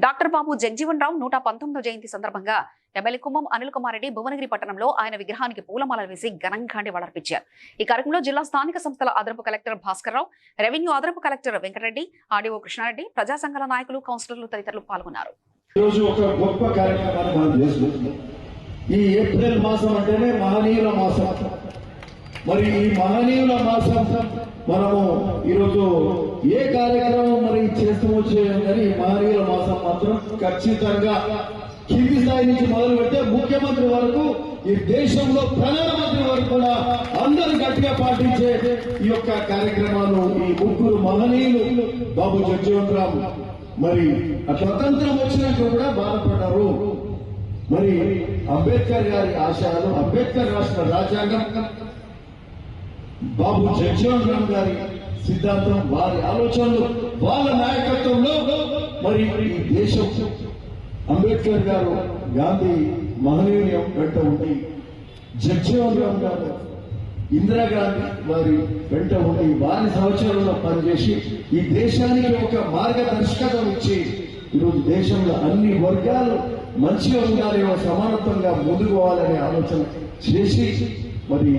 Doctor బాబు జగజీవన్ రావు 119వ జయంతి సందర్భంగా MLA Kummam Anil Kumar Reddy Bhuvanagiri పట్టణంలో ఆయన విగ్రహానికి పూలమాలలు వేసి ఘనంగా నివాళులర్పించారు. ఈ కార్యక్రమంలో జిల్లా స్థానిక సంస్థల అదనపు కలెక్టర్ భాస్కర్ రావు, రెవెన్యూ అదనపు కలెక్టర్ వెంకటరెడ్డి, ఆర్డీఓ కృష్ణారెడ్డి, ప్రజా సంఘాల నాయకులు, కౌన్సిలర్లు తదితరులు పాల్గొన్నారు. ఈ ఏప్రిల్ మాసం అంటేనే మహనీయుల మాసం. మరి ఈ మహనీయుల మాసం మనము ఈరోజు ఏ కార్యక్రమం మరి చేస్తూ వచ్చేయం కానీ మహనీయుల మాసం మాత్రం ఖచ్చితంగా కింది స్థాయి నుంచి మొదలు పెడితే ముఖ్యమంత్రి వరకు ఈ దేశంలో ప్రధానమంత్రి వరకు కూడా అందరూ గట్టిగా పాటించే ఈ యొక్క కార్యక్రమాలు ఈ ముగ్గురు మహనీయులు బాబు జగజీవన్ రావు మరి స్వతంత్రం వచ్చినాక కూడా బాధపడ్డారు. మరి అంబేద్కర్ గారి ఆశయాలు, అంబేద్కర్ రాష్ట్ర రాజ్యాంగం, బాబు జగజీవన్ రామ్ గారి సిద్ధాంతం, వారి ఆలోచనలు, వాళ్ళ నాయకత్వంలో మరి ఈ దేశం అంబేద్కర్ గారు, గాంధీ మహనీయుని వెంట ఉండి, జగజీవన్ రామ్ గారు, ఇందిరాగాంధీ వారి వెంట ఉండి వారి సంవత్సరంలో పనిచేసి ఈ దేశానికి ఒక మార్గదర్శకత్వం ఇచ్చి ఈరోజు దేశంలో అన్ని వర్గాలు మంచిగా ఉండాలి, సమానత్వంగా ముందుకు పోవాలనే ఆలోచన చేసి మరి